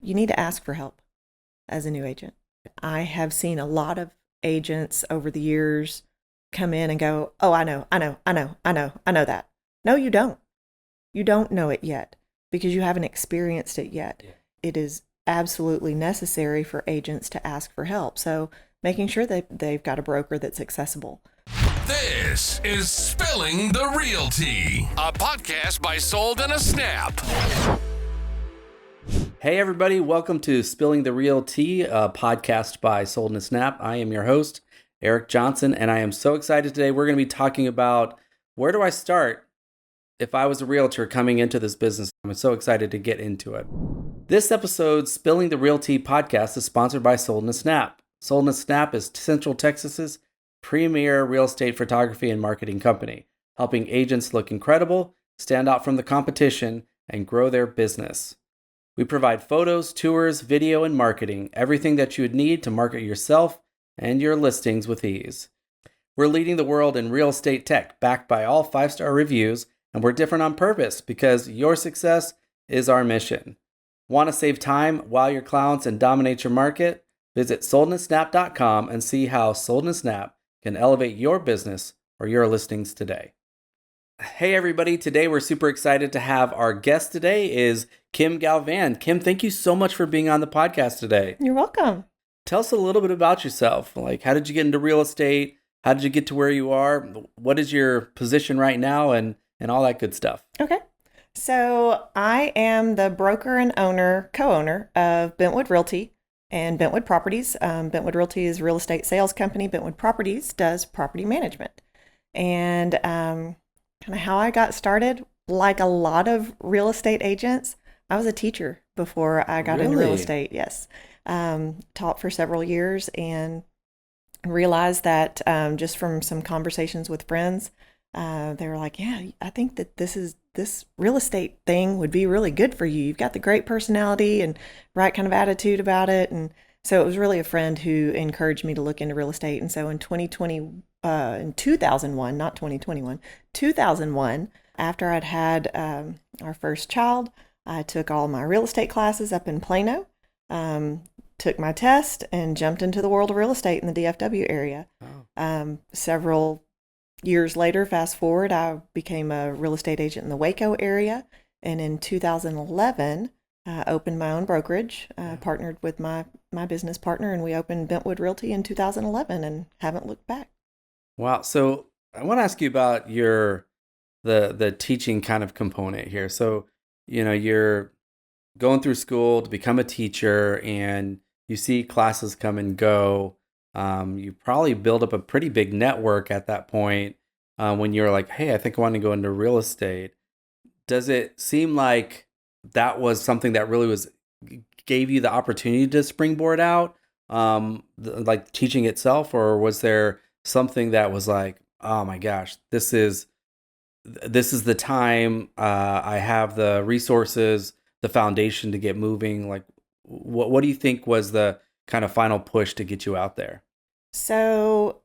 you need to ask for help as a new agent. I have seen a lot of agents over the years come in and go, oh, I know that. No, you don't. You don't know it yet because you haven't experienced it yet. Yeah. It is absolutely necessary for agents to ask for help. So making sure that they've got a broker that's accessible. This is Spilling the Real Tea, a podcast by Sold in a Snap. Hey everybody, welcome to Spilling the Real Tea, a podcast by Sold in a Snap. I am your host, Eric Johnson, and I am so excited today. We're going to be talking about where do I start if I was a realtor coming into this business. I'm so excited to get into it. This episode, Spilling the Real Tea podcast, is sponsored by Sold in a Snap. Sold in a Snap is Central Texas's premier real estate photography and marketing company, helping agents look incredible, stand out from the competition, and grow their business. We provide photos, tours, video, and marketing, everything that you would need to market yourself and your listings with ease. We're leading the world in real estate tech, backed by all 5-star reviews, and we're different on purpose because your success is our mission. Want to save time while you're clowns and dominate your market? Visit soldinasnap.com and see how Sold in a Snap can elevate your business or your listings today. Hey everybody, today we're super excited to have our guest today is Kim Galvan. Kim, thank you so much for being on the podcast today. You're welcome. Tell us a little bit about yourself. Like, how did you get into real estate? How did you get to where you are? What is your position right now and all that good stuff? Okay. So I am the broker and co-owner of Bentwood Realty and Bentwood Properties. Bentwood Realty is a real estate sales company. Bentwood Properties does property management. And kind of how I got started, like a lot of real estate agents, I was a teacher before I got into real estate. Yes. Taught for several years and realized that just from some conversations with friends, they were like, yeah, I think that this real estate thing would be really good for you. You've got the great personality and right kind of attitude about it. And so it was really a friend who encouraged me to look into real estate. And so in 2001, not 2021, 2001, after I'd had our first child, I took all my real estate classes up in Plano, took my test, and jumped into the world of real estate in the DFW area. Oh. Several years later, fast forward, I became a real estate agent in the Waco area. And in 2011, opened my own brokerage, partnered with my business partner, and we opened Bentwood Realty in 2011 and haven't looked back. Wow. So I want to ask you about the teaching kind of component here. So, you're going through school to become a teacher and you see classes come and go. You probably build up a pretty big network at that point when you're like, hey, I think I want to go into real estate. Does it seem like that was something that really gave you the opportunity to springboard out, like teaching itself, or was there something that was like, oh my gosh, this is the time, I have the resources, the foundation to get moving? Like, what do you think was the kind of final push to get you out there? So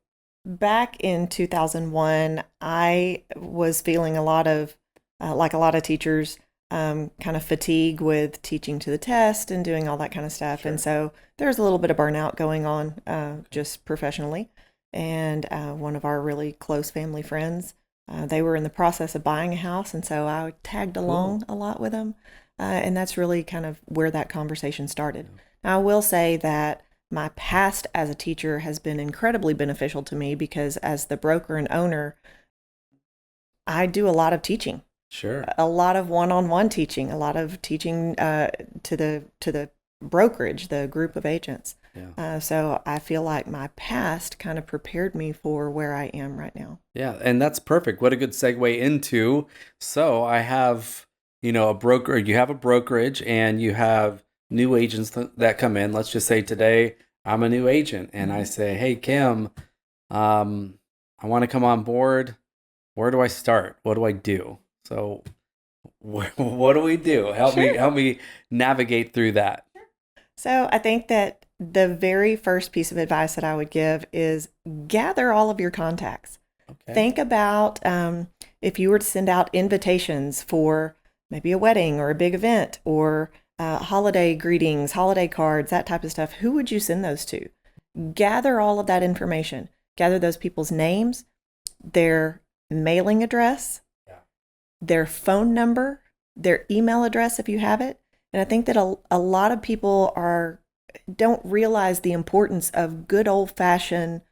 back in 2001, I was feeling a lot of, like a lot of teachers, kind of fatigue with teaching to the test and doing all that kind of stuff. Sure. And so there's a little bit of burnout going on just professionally. And one of our really close family friends, they were in the process of buying a house. And so I tagged along a lot with them. And that's really kind of where that conversation started. Now, I will say that my past as a teacher has been incredibly beneficial to me because as the broker and owner, I do a lot of teaching. Sure. A lot of one-on-one teaching, a lot of teaching to the brokerage, the group of agents. Yeah. So I feel like my past kind of prepared me for where I am right now. Yeah, and that's perfect. What a good segue into. So I have, a broker. You have a brokerage, and you have new agents that come in. Let's just say today I'm a new agent, and I say, "Hey Kim, I want to come on board. Where do I start? What do I do?" So, what do we do? Help me navigate through that. So I think that the very first piece of advice that I would give is gather all of your contacts. Okay. Think about if you were to send out invitations for maybe a wedding or a big event or holiday greetings, holiday cards, that type of stuff, who would you send those to? Gather all of that information. Gather those people's names, their mailing address, their phone number, their email address if you have it. And I think that a lot of people don't realize the importance of good old-fashioned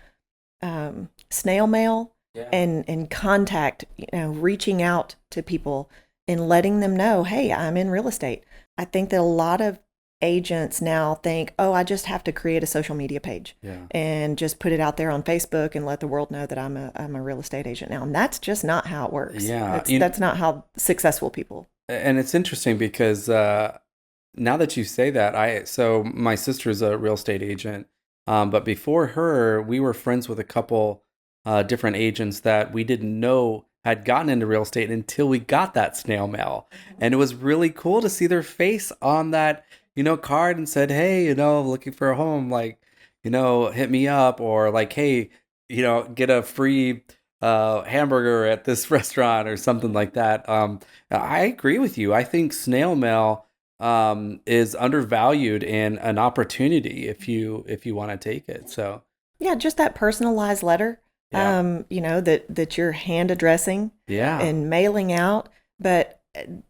snail mail and contact, reaching out to people and letting them know, hey, I'm in real estate. I think that a lot of agents now think, oh, I just have to create a social media page and just put it out there on Facebook and let the world know that I'm a real estate agent now. And that's just not how it works. Yeah. That's not how successful people. And it's interesting because now that you say that, so my sister's a real estate agent, but before her, we were friends with a couple different agents that we didn't know had gotten into real estate until we got that snail mail. And it was really cool to see their face on that, card and said, hey, looking for a home, like, hit me up, or like, hey, get a free hamburger at this restaurant or something like that. I agree with you. I think snail mail is undervalued and an opportunity if you want to take it. So yeah, just that personalized letter, that you're hand addressing and mailing out. But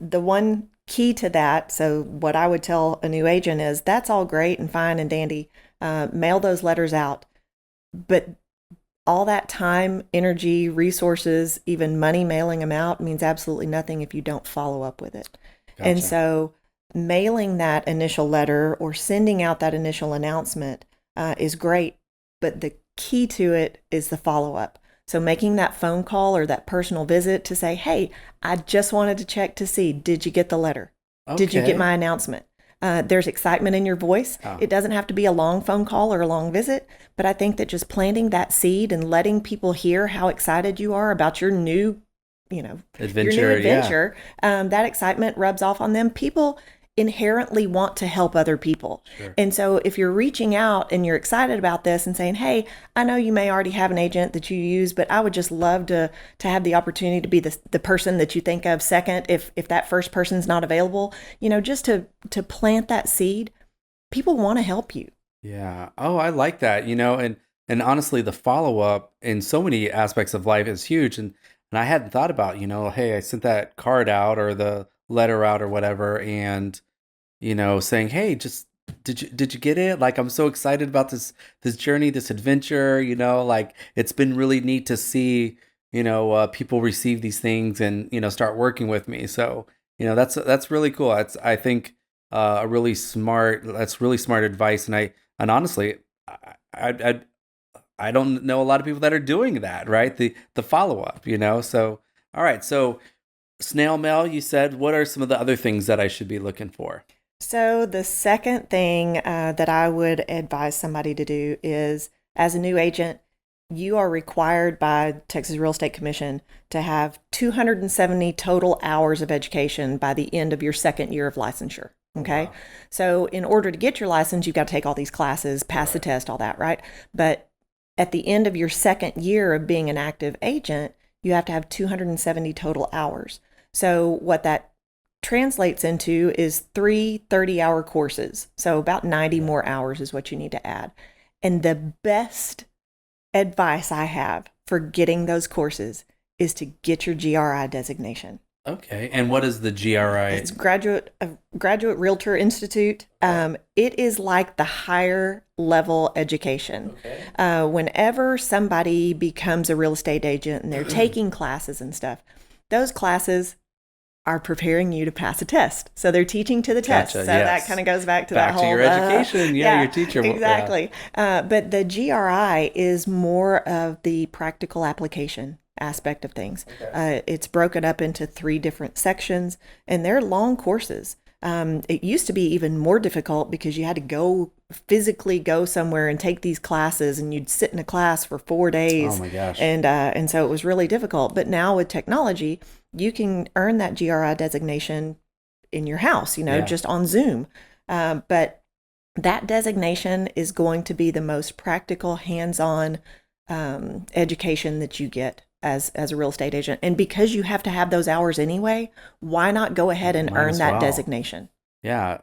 the one key to that, so what I would tell a new agent is that's all great and fine and dandy. Mail those letters out, but all that time, energy, resources, even money mailing them out means absolutely nothing if you don't follow up with it. Gotcha. And so mailing that initial letter or sending out that initial announcement is great, but the key to it is the follow-up. So making that phone call or that personal visit to say, hey, I just wanted to check to see, did you get the letter? Okay. Did you get my announcement? There's excitement in your voice. Oh. It doesn't have to be a long phone call or a long visit, but I think that just planting that seed and letting people hear how excited you are about your new, adventure, that excitement rubs off on them. People inherently want to help other people. Sure. And so if you're reaching out and you're excited about this and saying, hey, I know you may already have an agent that you use, but I would just love to have the opportunity to be the person that you think of second if that first person's not available, just to plant that seed. People want to help you. Yeah. Oh, I like that, and honestly, the follow-up in so many aspects of life is huge. And I hadn't thought about, hey, I sent that card out or the letter out or whatever, and saying, hey, just did you get it? Like, I'm so excited about this journey, this adventure, like it's been really neat to see people receive these things and start working with me. So that's really cool. I think that's really smart advice. And honestly, I don't know a lot of people that are doing that, right? The follow up, so all right. So snail mail, you said. What are some of the other things that I should be looking for? So the second thing that I would advise somebody to do is, as a new agent, you are required by Texas Real Estate Commission to have 270 total hours of education by the end of your second year of licensure. Okay. Wow. So in order to get your license, you've got to take all these classes, pass the test, all that, right? But at the end of your second year of being an active agent, you have to have 270 total hours. So what that translates into is 3 30-hour courses. So about 90 more hours is what you need to add. And the best advice I have for getting those courses is to get your GRI designation. Okay. And what is the GRI? It's Graduate Realtor Institute. It is like the higher level education. Okay. Whenever somebody becomes a real estate agent and they're taking classes and stuff, those classes are preparing you to pass a test. So they're teaching to the test. Gotcha, so yes. That kind of goes back to that whole... Back to your education. Your teacher. Exactly. Yeah. But the GRI is more of the practical application aspect of things. Okay. It's broken up into 3 different sections, and they're long courses. It used to be even more difficult because you had to physically go somewhere and take these classes, and you'd sit in a class for 4 days. Oh my gosh. And so it was really difficult. But now with technology, you can earn that GRI designation in your house, just on Zoom. But that designation is going to be the most practical, hands-on education that you get as a real estate agent. And because you have to have those hours anyway, why not go ahead and earn that designation? Yeah.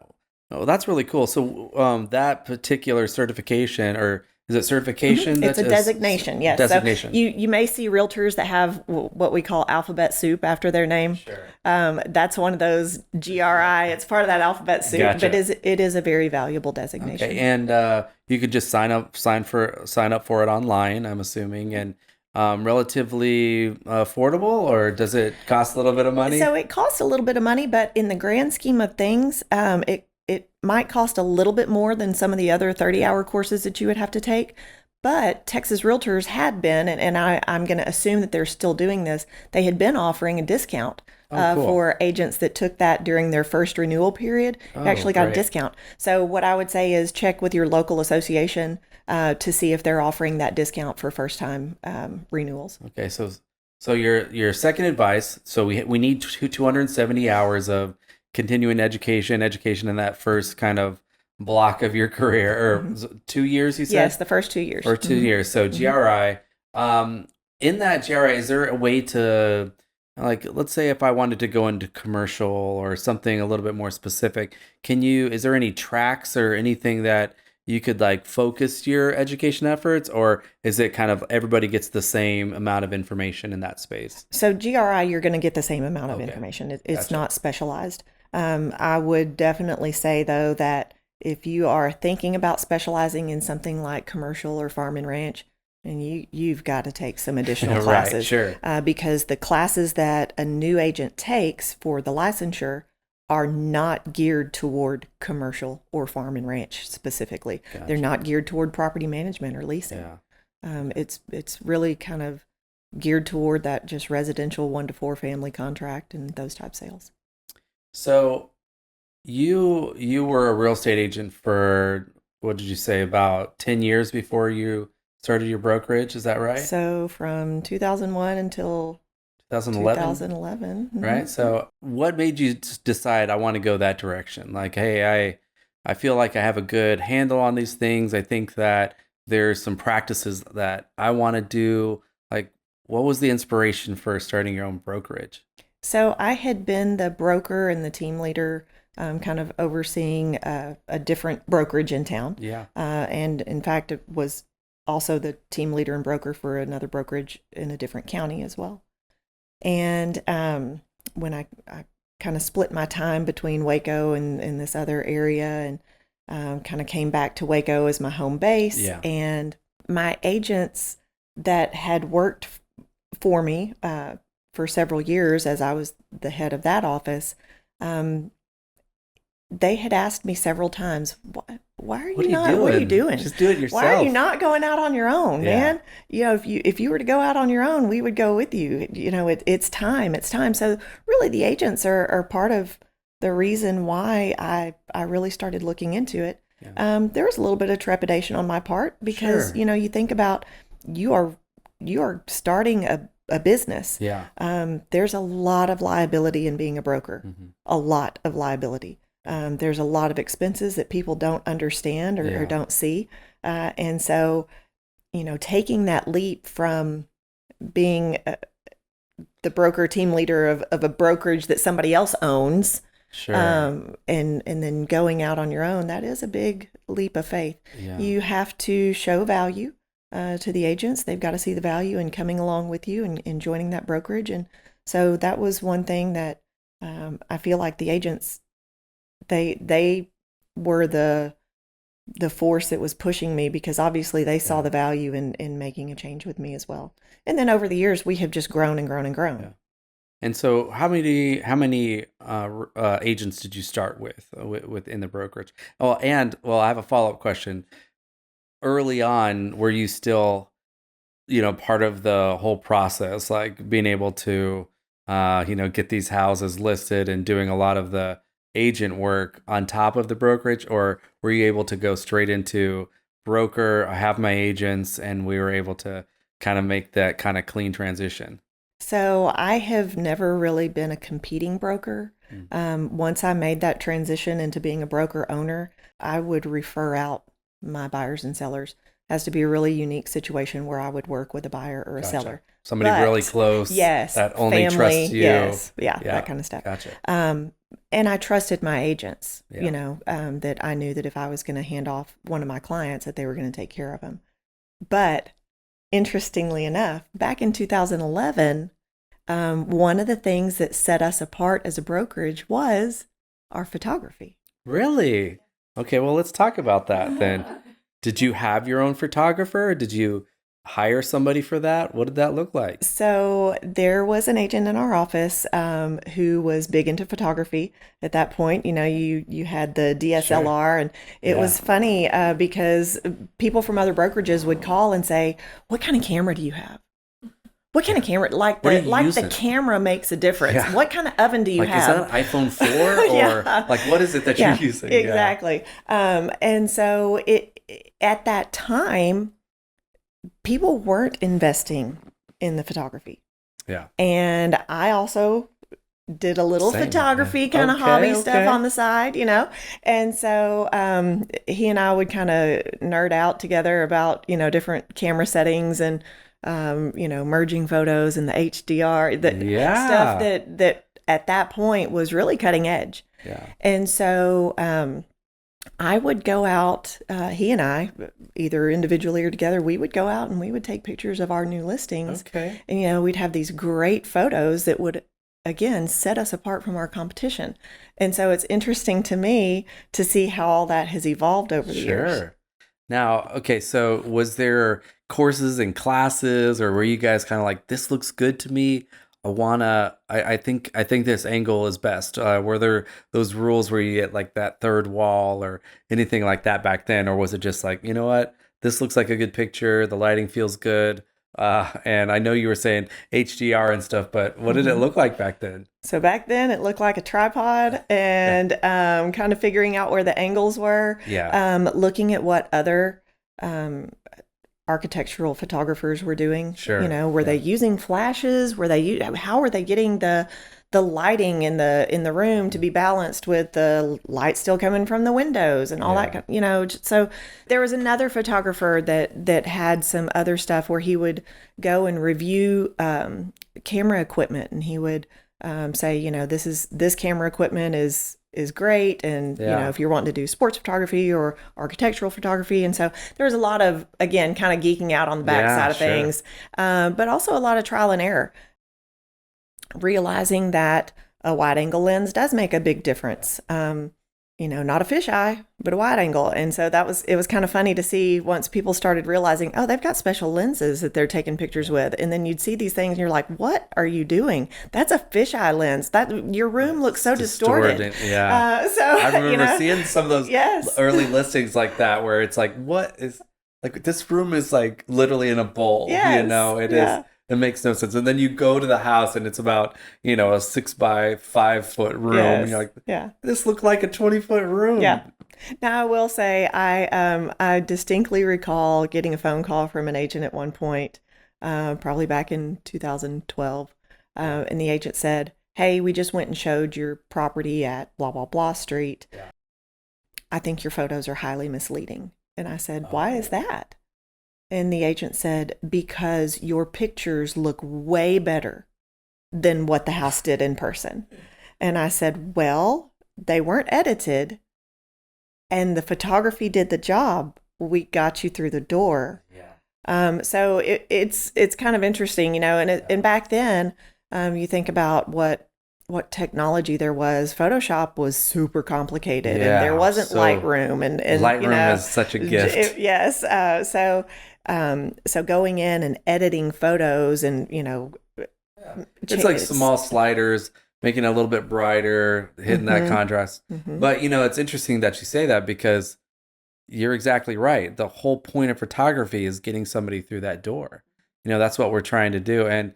Oh, that's really cool. So, that particular certification, or is it certification It's that a is designation, yes. So designation? you may see realtors that have what we call alphabet soup after their name. Sure. That's one of those GRI. It's part of that alphabet soup, but Gotcha. it is a very valuable Okay, designation. and you could just sign up for it online, I'm assuming, and relatively affordable, or does it cost a little bit of money? So it costs a little bit of money, but in the grand scheme of things, it might cost a little bit more than some of the other 30-hour courses that you would have to take. But Texas Realtors had been, and I'm going to assume that they're still doing this, they had been offering a discount Oh, cool. for agents that took that during their first renewal period. You Oh, actually got a great. discount. So what I would say is check with your local association to see if they're offering that discount for first-time renewals. Okay, so your second advice. So we need 270 hours of continuing education in that first kind of block of your career, or Mhm. 2 years, you Yes, said, the first 2 years. or 2 years. So Mhm. GRI. In that GRI, is there a way to, like, let's say if I wanted to go into commercial or something a little bit more specific, is there any tracks or anything that you could like focus your education efforts, or is it kind of everybody gets the same amount of information in that space? So GRI, you're going to get the same amount of Okay, information. It's gotcha. not specialized. I would definitely say though that if you are thinking about specializing in something like commercial or farm and ranch, and you've got to take some additional Right, classes sure. because the classes that a new agent takes for the licensure are not geared toward commercial or farm and ranch specifically. They're Gotcha. not geared toward property management or leasing. Yeah. It's really kind of geared toward that just residential 1 to 4 family contract and those type sales. So you were a real estate agent for, what did you say, about 10 years before you started your brokerage, is that right? So from 2001 until 2011, 2011. right? So what made you decide I want to go that direction? Like, hey, I feel like I have a good handle on these things. I think that there's some practices that I want to do. Like, what was the inspiration for starting your own brokerage? So I had been the broker and the team leader, kind of overseeing a different brokerage in town. Yeah. And in fact, it was also the team leader and broker for another brokerage in a different county as well. And when I kind of split my time between Waco and this other area, and kind of came back to Waco as my home base. Yeah. And my agents that had worked for me for several years as I was the head of that office, they had asked me several times, why are What you are you not, what are you doing? doing? Just do it yourself. Why are you not going out on your own, Yeah. man? You know, if you were to go out on your own, we would go with you. You know, it's time. It's time. So really the agents are part of the reason why I really started looking into it. Yeah. There was a little bit of trepidation on my part because, Sure. you know, you think about you are starting a business. Yeah. There's a lot of liability in being a broker, a lot of liability. There's a lot of expenses that people don't understand or don't see. And so, you know, taking that leap from being the broker team leader of a brokerage that somebody else owns, Sure. and then going out on your own, that is a big leap of faith. Yeah. You have to show value to the agents. They've got to see the value in coming along with you and joining that brokerage. And so that was one thing that I feel like the agents, they were the force that was pushing me because obviously they saw the value in making a change with me as well. And then over the years, we have just grown and grown and grown. Yeah. And so, how many agents did you start within the brokerage? Oh, and I have a follow-up question. Early on, were you still, part of the whole process, like being able to, get these houses listed and doing a lot of the agent work on top of the brokerage, or were you able to go straight into broker? I have my agents, and we were able to kind of make that kind of clean transition. So I have never really been a competing broker. Once I made that transition into being a broker owner, I would refer out my buyers and sellers. It has to be a really unique situation where I would work with a buyer or a Gotcha. seller. Somebody really close, yes, that only family, trusts you. yes, yeah, that kind of stuff. Gotcha. and I trusted my agents, Yeah. that I knew that if I was going to hand off one of my clients, that they were going to take care of them. But interestingly enough, back in 2011, one of the things that set us apart as a brokerage was our photography. Really? Okay, well, let's talk about that then. Did you have your own photographer? Or did you hire somebody for that? What did that look like? So there was an agent in our office who was big into photography at that point. You had the DSLR, and it Yeah. was funny because people from other brokerages would call and say, "What kind of camera do you have? What kind of camera? Like What are the you like the using? camera makes a difference. Yeah. What kind of oven do you Like, is that have?" an iPhone 4 or Yeah. like what is it that you're Yeah, using? Yeah. exactly. And so it at that time, people weren't investing in the photography. Yeah. And I also did a little Same. photography Yeah. kind of Okay, hobby stuff okay. on the side. And so he and I would kind of nerd out together about, different camera settings and, merging photos and the HDR, the stuff Yeah. that at that point was really cutting edge. Yeah. And so I would go out, he and I, either individually or together, we would go out and we would take pictures of our new listings. Okay. And, we'd have these great photos that would, again, set us apart from our competition. And so it's interesting to me to see how all that has evolved over the years. Sure. Now, okay, so was there courses and classes, or were you guys kind of like, this looks good to me? I think this angle is best. Were there those rules where you get like that third wall or anything like that back then? Or was it just like, you know what? This looks like a good picture. The lighting feels good. And I know you were saying HDR and stuff, but what did it look like back then? So back then it looked like a tripod and kind of figuring out where the angles were, Yeah. looking at what other architectural photographers were doing. Sure. Were they using flashes? How were they getting the lighting in the room to be balanced with the light still coming from the windows and all Yeah. that? So there was another photographer that had some other stuff where he would go and review camera equipment, and he would say, this camera equipment is great, and Yeah. if you're wanting to do sports photography or architectural photography. And so there was a lot of, again, kind of geeking out on the back Yeah, side of sure. things, but also a lot of trial and error, realizing that a wide angle lens does make a big difference. Not a fisheye, but a wide angle. And so it was kind of funny to see once people started realizing, oh, they've got special lenses that they're taking pictures with. And then you'd see these things and you're like, what are you doing? That's a fisheye lens. Your room looks so distorted. Yeah. So I remember seeing some of those Yes. early listings like that where it's like, what is like this room is like literally in a bowl. Yes. It Yeah. is. It makes no sense. And then you go to the house and it's about, a 6 by 5 foot room. Yes. And you're like, Yeah. this looked like a 20-foot room. Yeah. Now I will say I distinctly recall getting a phone call from an agent at one point, probably back in 2012, and the agent said, "Hey, we just went and showed your property at blah blah blah street. Yeah. I think your photos are highly misleading." And I said, "Why is that?" And the agent said, "Because your pictures look way better than what the house did in person." And I said, "Well, they weren't edited, and the photography did the job. We got you through the door." Yeah. So it's kind of interesting, and back then, you think about what technology there was. Photoshop was super complicated, and Yeah, there wasn't so Lightroom, and Lightroom is such a gift. Yes. So going in and editing photos, and It's like small sliders, making it a little bit brighter, hitting that contrast. Mhm. But, it's interesting that you say that because you're exactly right. The whole point of photography is getting somebody through that door. That's what we're trying to do. And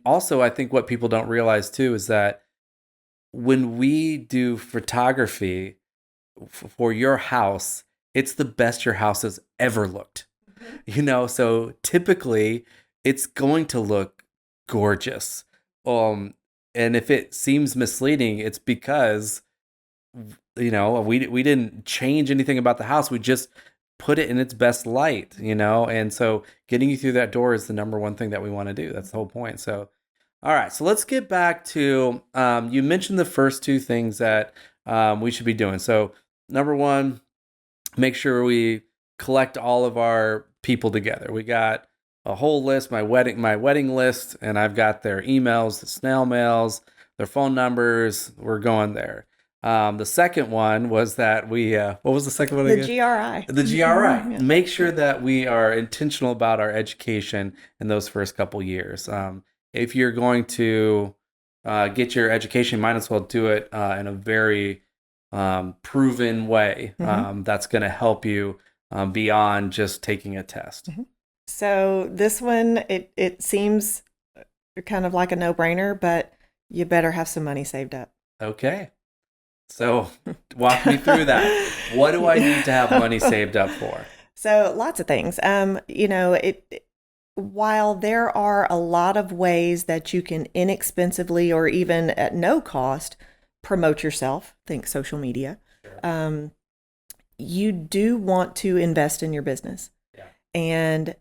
also I think what people don't realize too is that when we do photography for your house, it's the best your house has ever looked. So typically it's going to look gorgeous. And if it seems misleading, it's because we didn't change anything about the house. We just put it in its best light, and so getting you through that door is the number one thing that we want to do. That's the whole point. So All right, so let's get back to you mentioned the first two things that we should be doing. So, number one, make sure we collect all of our people together. We got a whole list, my wedding list, and I've got their emails, the snail mails, their phone numbers. We're going there. The second one was that what was the second one The again? GRI. The GRI. Yeah. Make sure that we are intentional about our education in those first couple years. If you're going to get your education, you might as well do it in a very proven way that's going to help you beyond just taking a test. So this one, it seems kind of like a no-brainer, but you better have some money saved up. Okay. So walk me through that. What do I need to have money saved up for? So lots of things. While there are a lot of ways that you can inexpensively or even at no cost promote yourself, think social media, you do want to invest in your business. Yeah. And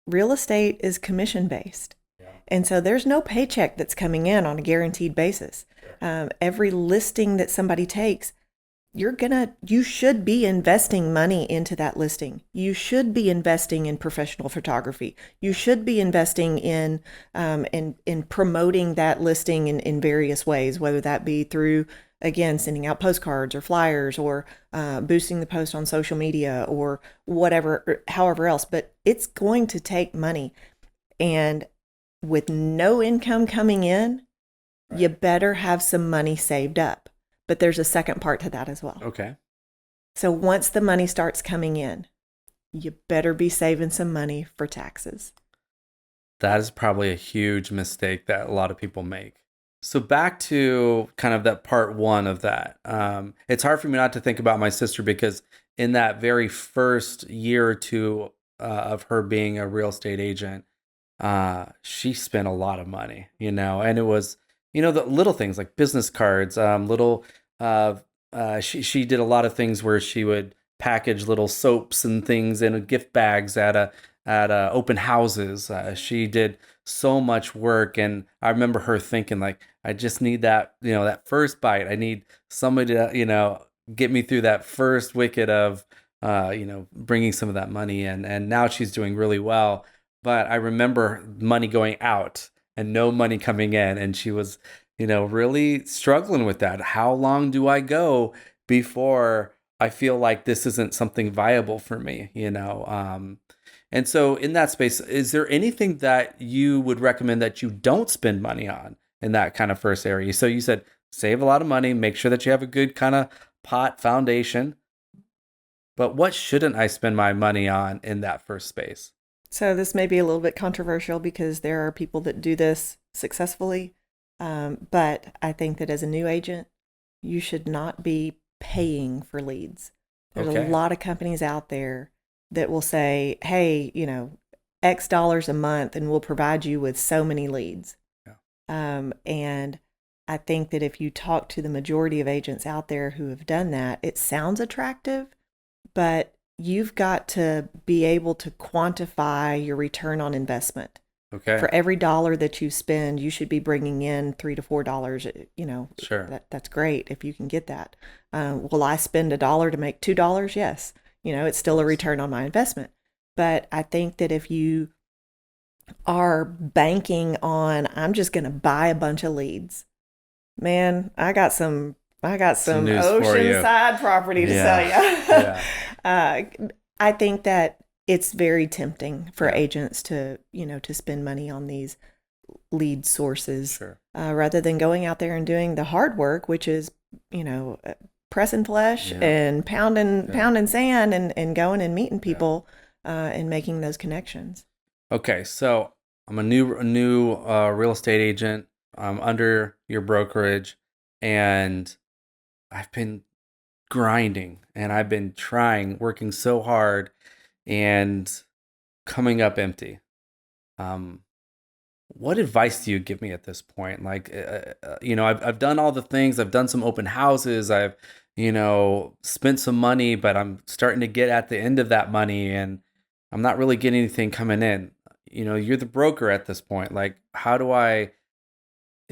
real estate is commission based. Yeah. And so there's no paycheck that's coming in on a guaranteed basis. Every listing that somebody takes, you should be investing money into that listing. You should be investing in professional photography. You should be investing in promoting that listing in various ways, whether that be through, again, sending out postcards or flyers or boosting the post on social media or whatever, or however else. But it's going to take money. And with no income coming in, you better have some money saved up. But there's a second part to that as well. Okay. So once the money starts coming in, you better be saving some money for taxes. That is probably a huge mistake that a lot of people make. So back to kind of that part one of that. It's hard for me not to think about my sister because in that very first year or two of her being a real estate agent, she spent a lot of money, and it was, the little things like business cards, she did a lot of things where she would package little soaps and things in gift bags at open houses. She did so much work, and I remember her thinking like, I just need that, that first bite. I need somebody to, get me through that first wicket of, bringing some of that money in. And now she's doing really well. But I remember money going out and no money coming in, and she was, really struggling with that. How long do I go before I feel like this isn't something viable for me, And so in that space, is there anything that you would recommend that you don't spend money on in that kind of first area? So you said save a lot of money, make sure that you have a good kind of pot foundation. But what shouldn't I spend my money on in that first space? So this may be a little bit controversial because there are people that do this successfully. But I think that as a new agent, you should not be paying for leads. There's a lot of companies out there that will say, hey, X dollars a month and we'll provide you with so many leads. Yeah. And I think that if you talk to the majority of agents out there who have done that, it sounds attractive, but you've got to be able to quantify your return on investment. Okay. For every dollar that you spend, you should be bringing in $3 to $4. Sure. That's great if you can get that. Will I spend $1 to make $2? Yes. It's still a return on my investment. But I think that if you are banking on, I'm just going to buy a bunch of leads, man, I got some oceanside property to sell you. I think that it's very tempting for agents to spend money on these lead sources rather than going out there and doing the hard work, which is, pressing flesh and pounding sand and going and meeting people and making those connections. Okay. So I'm a new real estate agent. I'm under your brokerage, and I've been grinding and I've been working so hard and coming up empty. What advice do you give me at this point? Like, I've done all the things. I've done some open houses. I've, spent some money, but I'm starting to get at the end of that money and I'm not really getting anything coming in. You're the broker at this point. Like, how do I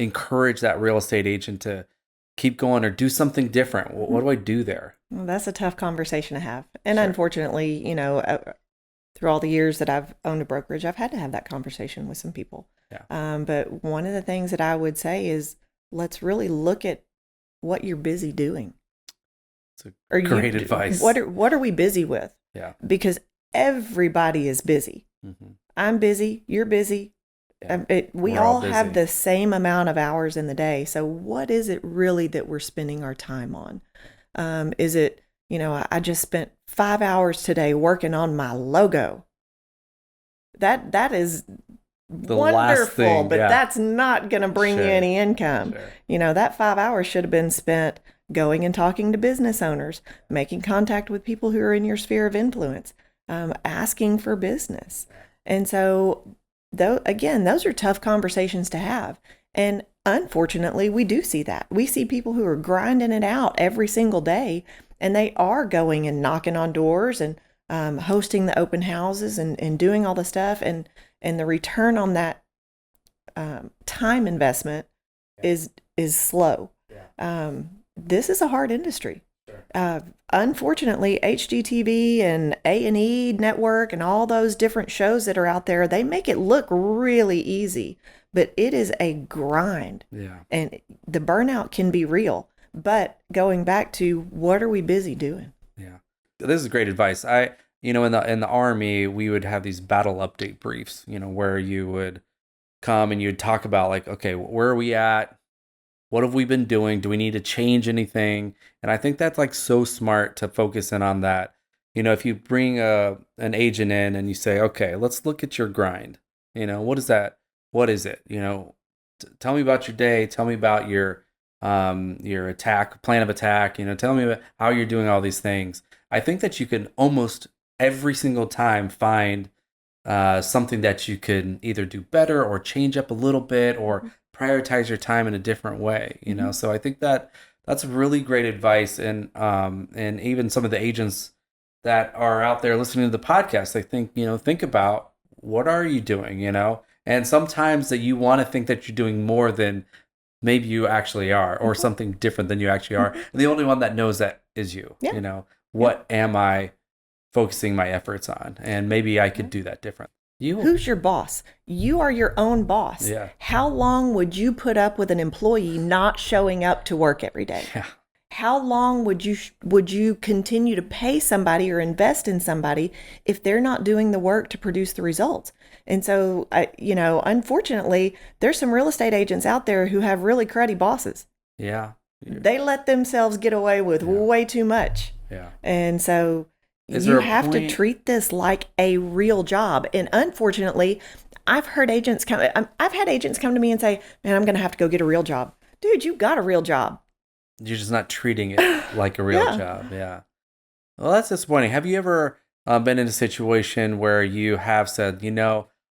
encourage that real estate agent to keep going or do something different? What do I do there? Well, that's a tough conversation to have. And Sure. unfortunately, through all the years that I've owned a brokerage, I've had to have that conversation with some people. Yeah. But one of the things that I would say is let's really look at what you're busy doing. It's a great advice. What are we busy with? Yeah. Because everybody is busy. Mm-hmm. I'm busy. You're busy. Yeah. We We're all all have busy. the same amount of hours in the day. So what is it really that we're spending our time on? Is it, I just spent 5 hours today working on my logo. That is The last wonderful, thing, but yeah. that's not going to bring you Sure. any income. Sure. That 5 hours should have been spent going and talking to business owners, making contact with people who are in your sphere of influence, asking for business. And so, those are tough conversations to have. And unfortunately, we do see that. We see people who are grinding it out every single day, and they are going and knocking on doors and hosting the open houses and doing all the stuff. And the return on that time investment is slow. Yeah. This is a hard industry. Sure. Unfortunately, HGTV and A&E Network and all those different shows that are out there, they make it look really easy, but it is a grind. Yeah. And the burnout can be real. But going back to what are we busy doing? Yeah. This is great advice. In the Army, we would have these battle update briefs, where you would come and you'd talk about like, okay, where are we at? What have we been doing? Do we need to change anything? And I think that's like so smart to focus in on that. If you bring an agent in and you say, okay, let's look at your grind. What is that? What is it? Tell me about your day. Tell me about your plan of attack. Tell me about how you're doing all these things. I think that you can almost every single time find something that you can either do better or change up a little bit or prioritize your time in a different way, Mm-hmm. So I think that that's really great advice. And even some of the agents that are out there listening to the podcast, they think about what are you doing, and sometimes that you want to think that you're doing more than maybe you actually are, or Mm-hmm. something different than you actually are. And the only one that knows that is you. Yeah. What am I focusing my efforts on? And maybe I could do that different. Who's your boss? You are your own boss. Yeah. How long would you put up with an employee not showing up to work every day? Yeah. How long would you continue to pay somebody or invest in somebody if they're not doing the work to produce the results? And so, unfortunately, there's some real estate agents out there who have really cruddy bosses. Yeah. They let themselves get away with way too much. Yeah. And so Is there you a have to point- treat this like a real job. And unfortunately, I've had agents come to me and say, man, I'm going to have to go get a real job. Dude, you got a real job. You're just not treating it like a real Yeah. job. Yeah. Well, that's disappointing. Have you ever been in a situation where you have said,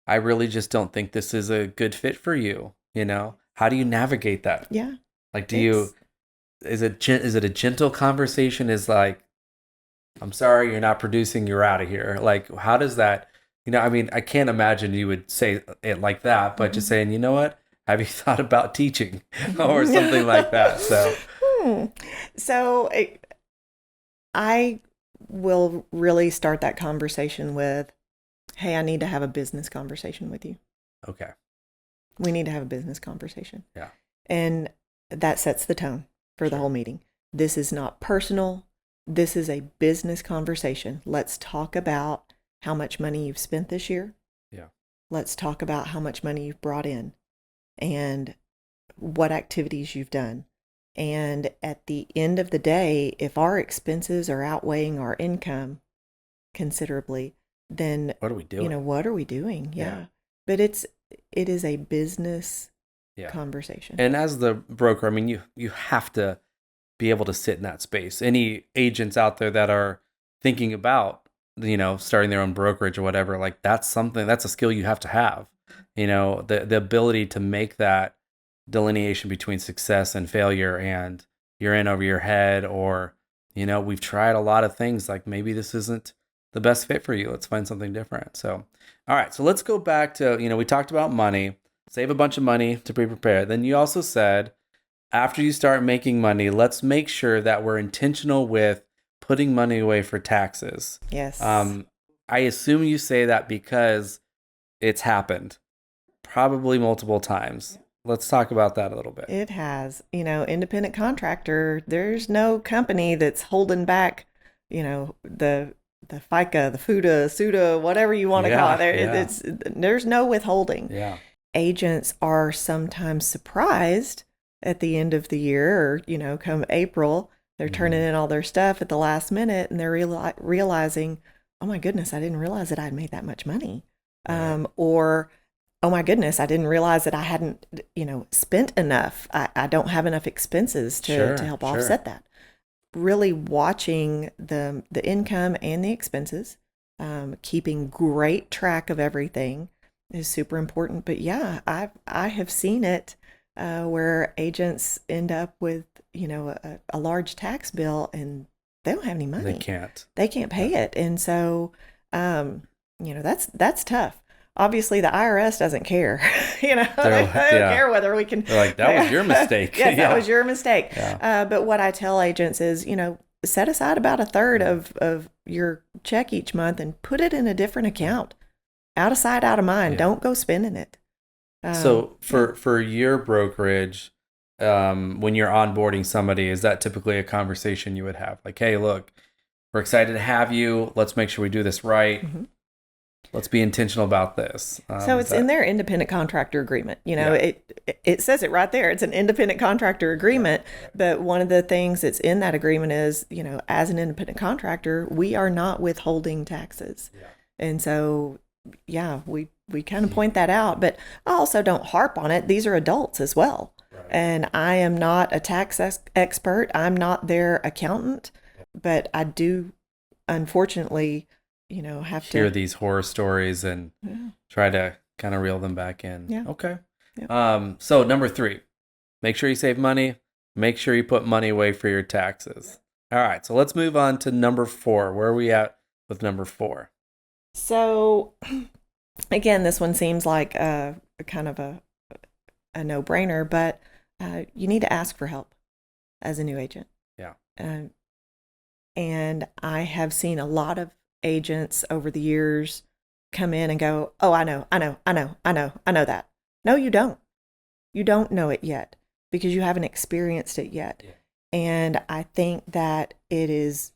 I really just don't think this is a good fit for you? How do you navigate that? Yeah. Like, is it a gentle conversation? Is like, I'm sorry, you're not producing, you're out of here. Like, how does that, I can't imagine you would say it like that, but just saying, you know what? Have you thought about teaching or something like that? So, So I will really start that conversation with, hey, I need to have a business conversation with you. okay. We need to have a business conversation. Yeah. And that sets the tone for the whole meeting. This is not personal. This is a business conversation. Let's talk about how much money you've spent this year. Yeah. Let's talk about how much money you've brought in and what activities you've done. And at the end of the day, if our expenses are outweighing our income considerably, then What are we doing? what are we doing? Yeah. Yeah. But it is a business Yeah. conversation. And as the broker, you have to be able to sit in that space. Any agents out there that are thinking about, starting their own brokerage or whatever, like that's a skill you have to have. The ability to make that delineation between success and failure, and you're in over your head, or, we've tried a lot of things, like maybe this isn't the best fit for you. Let's find something different. So, all right. So let's go back to, we talked about money. save a bunch of money to be prepared. Then you also said, after you start making money, let's make sure that we're intentional with putting money away for taxes. Yes. I assume you say that because it's happened probably multiple times. Let's talk about that a little bit. It has, independent contractor, there's no company that's holding back, the FICA, the FUTA, SUTA, whatever you want to call it. There's no withholding. Yeah. Agents are sometimes surprised at the end of the year or, come April, they're turning in all their stuff at the last minute and they're realizing, oh my goodness, I didn't realize that I'd made that much money. Right. Or, oh my goodness, I didn't realize that I hadn't, spent enough. I don't have enough expenses to help offset that. Really watching the income and the expenses, keeping great track of everything is super important. But yeah, I have seen it where agents end up with, a large tax bill and they don't have any money. They can't pay it. And so, that's tough. Obviously, the IRS doesn't care. They don't care whether we can. They're like, that was your mistake. Yes, that was your mistake. Yeah. But what I tell agents is, set aside about a third of your check each month and put it in a different account. Out of sight, out of mind. Yeah. Don't go spending it. So for your brokerage, when you're onboarding somebody, is that typically a conversation you would have? Like, hey, look, we're excited to have you. Let's make sure we do this right. Mm-hmm. Let's be intentional about this. So it's in their independent contractor agreement. It says it right there. It's an independent contractor agreement. But one of the things that's in that agreement is, as an independent contractor, we are not withholding taxes. Yeah. And so, we kind of point that out. But I also don't harp on it. These are adults as well. Right. And I am not a tax expert. I'm not their accountant. But I do, unfortunately, have to hear these horror stories and try to kind of reel them back in. Yeah. Okay. Yeah. So number 3, make sure you save money. Make sure you put money away for your taxes. All right. So let's move on to number 4. Where are we at with number 4? So again, this one seems like a kind of a no-brainer, but you need to ask for help as a new agent. Yeah. And I have seen a lot of agents over the years come in and go, oh, I know that. No, you don't. You don't know it yet because you haven't experienced it yet. Yeah. And I think that it is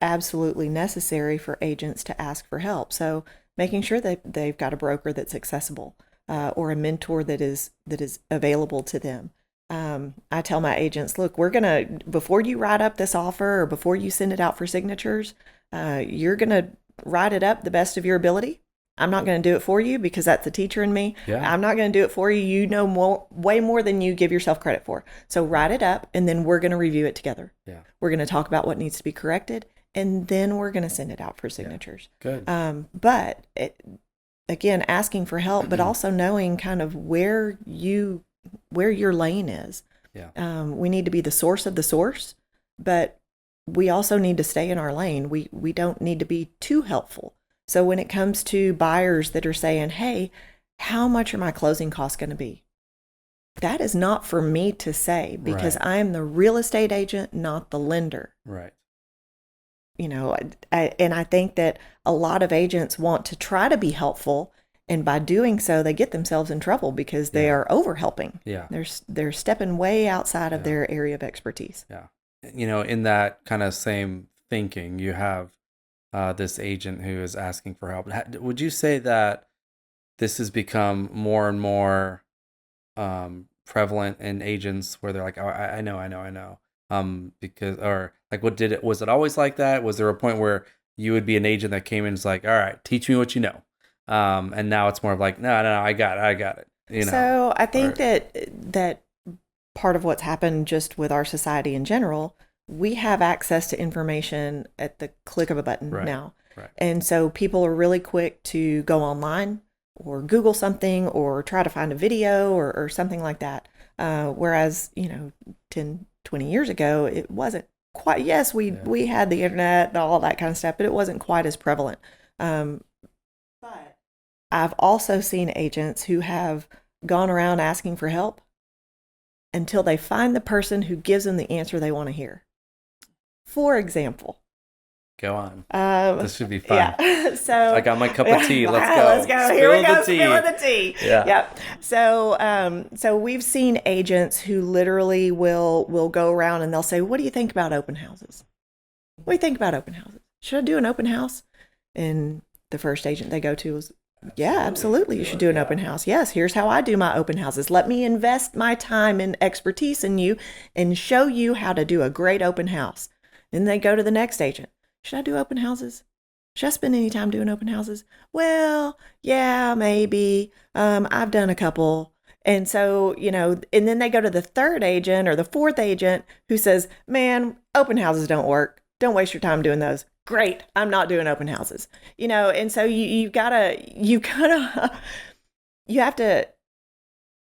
absolutely necessary for agents to ask for help. So making sure that they've got a broker that's accessible or a mentor that is available to them. I tell my agents, look, before you write up this offer or before you send it out for signatures, you're going to write it up the best of your ability. I'm not going to do it for you because that's the teacher in me. Yeah. I'm not going to do it for you. You know way more than you give yourself credit for. So write it up and then we're going to review it together. Yeah. We're going to talk about what needs to be corrected and then we're going to send it out for signatures. Yeah. Good. But again, asking for help, but also knowing kind of where your lane is. Yeah. We need to be the source of the source, but we also need to stay in our lane. We don't need to be too helpful. So when it comes to buyers that are saying, hey, how much are my closing costs going to be? That is not for me to say because I am the real estate agent, not the lender. Right. And I think that a lot of agents want to try to be helpful. And by doing so, they get themselves in trouble because they are over helping. Yeah. They're stepping way outside of their area of expertise. Yeah. In that kind of same thinking, you have this agent who is asking for help. Would you say that this has become more and more prevalent in agents where they're like, oh, I know. Because, or like, was it always like that? Was there a point where you would be an agent that came in and was like, all right, teach me what you know? And now it's more of like, no, I got it. So I think that part of what's happened just with our society in general, we have access to information at the click of a button now. Right. And so people are really quick to go online or Google something or try to find a video or something like that. Whereas, 10, 20 years ago, it wasn't quite, yes, we had the internet and all that kind of stuff, but it wasn't quite as prevalent. But I've also seen agents who have gone around asking for help until they find the person who gives them the answer they want to hear. For example, Go on. um, This should be fun. yeah. So I got my cup of tea. Let's go. Let's go. Here we Spill go. the tea. Spilling the tea. Yeah. Yep. So we've seen agents who literally will go around and they'll say, "What do you think about open houses? What do you think about open houses? Should I do an open house?" And the first agent they go to is, "Yeah, absolutely. You should do an open house. Yes, here's how I do my open houses. Let me invest my time and expertise in you and show you how to do a great open house." Then they go to the next agent. "Should I do open houses? Should I spend any time doing open houses?" "Well, yeah, maybe. I've done a couple." And so, and then they go to the third agent or the fourth agent who says, "Man, open houses don't work. Don't waste your time doing those." "Great. I'm not doing open houses." And so you have to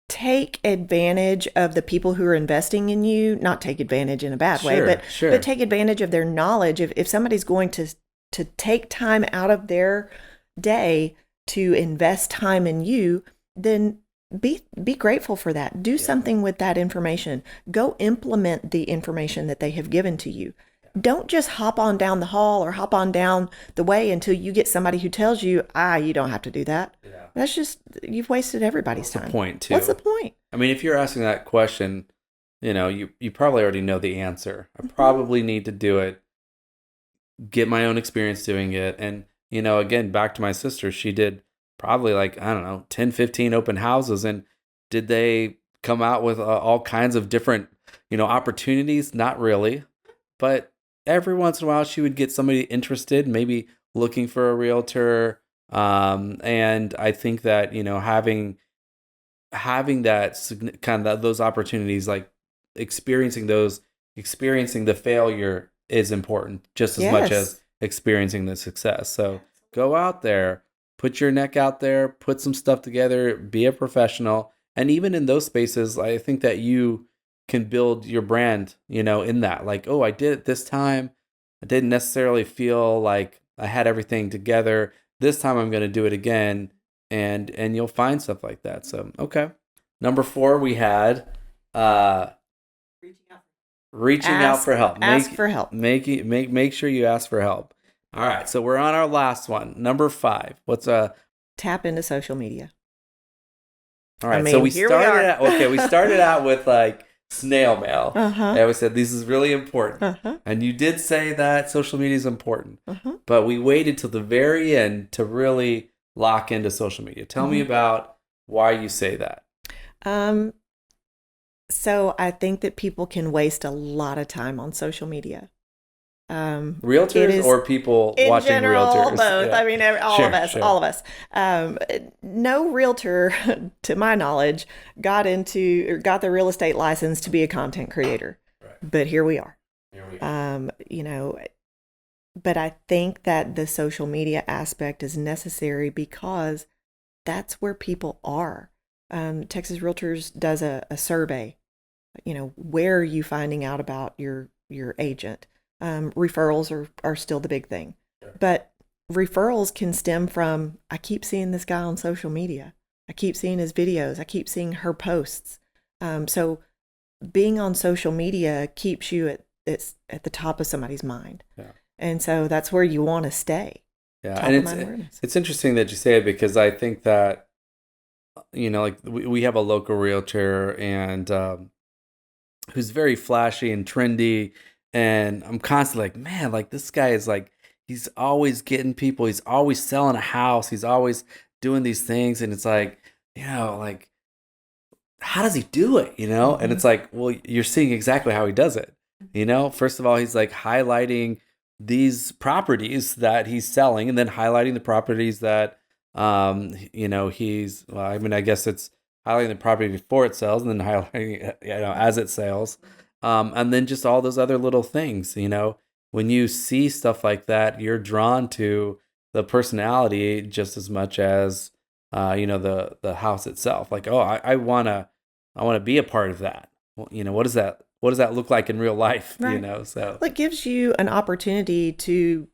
take advantage of the people who are investing in you, not take advantage in a bad way, but take advantage of their knowledge. If somebody's going to take time out of their day to invest time in you, then be grateful for that. Do something with that information. Go implement the information that they have given to you. Don't just hop on down the hall or hop on down the way until you get somebody who tells you, you don't have to do that. Yeah. That's just, you've wasted everybody's time. What's the point, too? What's the point? I mean, if you're asking that question, you probably already know the answer. I probably need to do it, get my own experience doing it. And, again, back to my sister, she did probably 10, 15 open houses. And did they come out with all kinds of different, opportunities? Not really. But every once in a while, she would get somebody interested, maybe looking for a realtor. And I think that, having that kind of those opportunities, like experiencing the failure is important just as much as experiencing the success. So go out there, put your neck out there, put some stuff together, be a professional. And even in those spaces, I think that you can build your brand, in that. Like, oh, I did it this time. I didn't necessarily feel like I had everything together. This time I'm going to do it again. And you'll find stuff like that. So, okay. Number 4, we had reaching out for help. Ask for help. Make sure you ask for help. All right. So we're on our last one. Number 5. Tap into social media. All right. So we started out with snail mail. And we said, this is really important. And you did say that social media is important. But we waited till the very end to really lock into social media. Tell me about why you say that. So I think that people can waste a lot of time on social media. Realtors or people in watching general, realtors? Both. Yeah. I mean, all of us. No realtor, to my knowledge, got the real estate license to be a content creator. Right. But here we are. But I think that the social media aspect is necessary because that's where people are. Texas Realtors does a survey. Where are you finding out about your agent? Referrals are still the big thing. Sure. But referrals can stem from, I keep seeing this guy on social media. I keep seeing his videos. I keep seeing her posts. So being on social media keeps you at the top of somebody's mind. Yeah. And so that's where you want to stay. Yeah. And it's interesting that you say it because I think that, we have a local realtor and who's very flashy and trendy. And I'm constantly like, man, this guy is he's always getting people. He's always selling a house. He's always doing these things. And it's how does he do it? And it's well, you're seeing exactly how he does it. First of all, he's highlighting these properties that he's selling and then highlighting the properties that, I guess it's highlighting the property before it sells and then highlighting it, as it sells. And then just all those other little things, when you see stuff like that, you're drawn to the personality just as much as, the house itself. I want to be a part of that. Well, what does that look like in real life? Right. So it gives you an opportunity to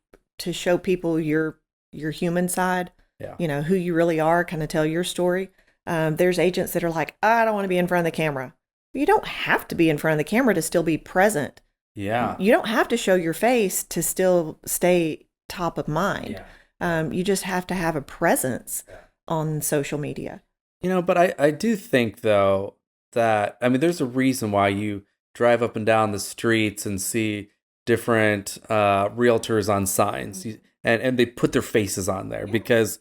show people your human side, Yeah. who you really are, kind of tell your story. There's agents that are like, I don't want to be in front of the camera. You don't have to be in front of the camera to still be present. Yeah. You don't have to show your face to still stay top of mind. You just have to have a presence on social media. But I do think, though, that, there's a reason why you drive up and down the streets and see different realtors on signs, and they put their faces on there because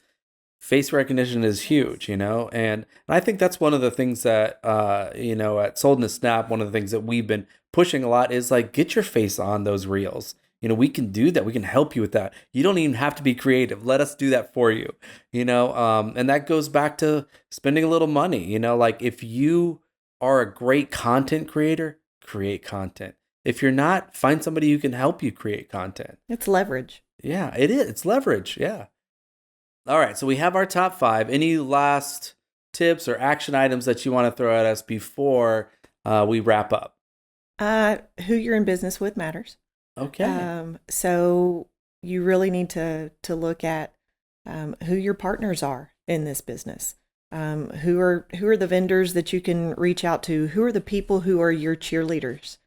face recognition is huge, and I think that's one of the things that, at Sold in a Snap, one of the things that we've been pushing a lot is like, get your face on those reels. We can do that. We can help you with that. You don't even have to be creative. Let us do that for you, and that goes back to spending a little money, like if you are a great content creator, create content. If you're not, find somebody who can help you create content. It's leverage. Yeah, it is. It's leverage. Yeah. All right. So we have our top 5. Any last tips or action items that you want to throw at us before we wrap up? Who you're in business with matters. Okay. So you really need to look at who your partners are in this business. Who are the vendors that you can reach out to? Who are the people who are your cheerleaders?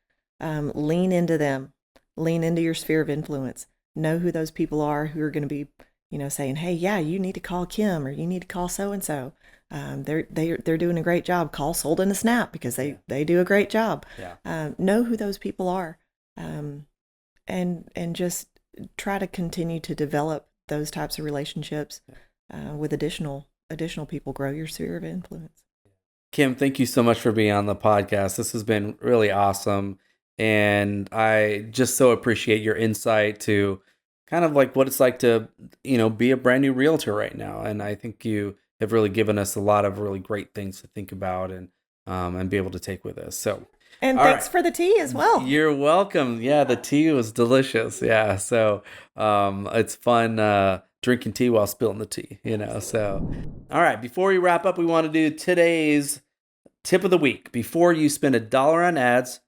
Lean into them. Lean into your sphere of influence. Know who those people are who are going to be, saying, "Hey, yeah, you need to call Kim, or you need to call so and so. They're doing a great job. Call Sold in a Snap because they do a great job." Yeah. Know who those people are, and just try to continue to develop those types of relationships with additional people. Grow your sphere of influence. Kim, thank you so much for being on the podcast. This has been really awesome. And I just so appreciate your insight to kind of like what it's like to, be a brand new realtor right now. And I think you have really given us a lot of really great things to think about and be able to take with us. So, and thanks for the tea as well. You're welcome. Yeah, the tea was delicious. Yeah. So it's fun drinking tea while spilling the tea, So, all right. Before we wrap up, we want to do today's tip of the week. Before you spend $1 on ads,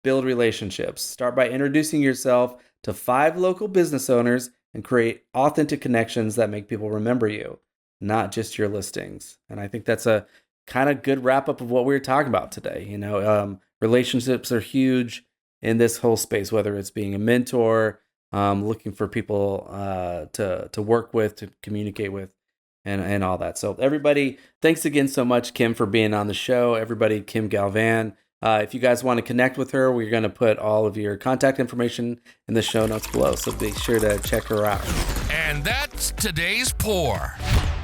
build relationships. Start by introducing yourself to 5 local business owners and create authentic connections that make people remember you, not just your listings. And I think that's a kind of good wrap up of what we were talking about today. Relationships are huge in this whole space, whether it's being a mentor, looking for people to work with, to communicate with, and all that. So everybody, thanks again so much, Kim, for being on the show. Everybody, Kim Galvan. If you guys want to connect with her, we're going to put all of your contact information in the show notes below. So be sure to check her out. And that's today's pour.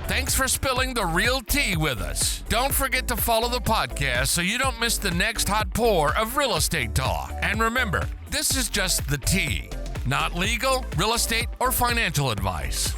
Thanks for spilling the real tea with us. Don't forget to follow the podcast so you don't miss the next hot pour of real estate talk. And remember, this is just the tea, not legal, real estate, or financial advice.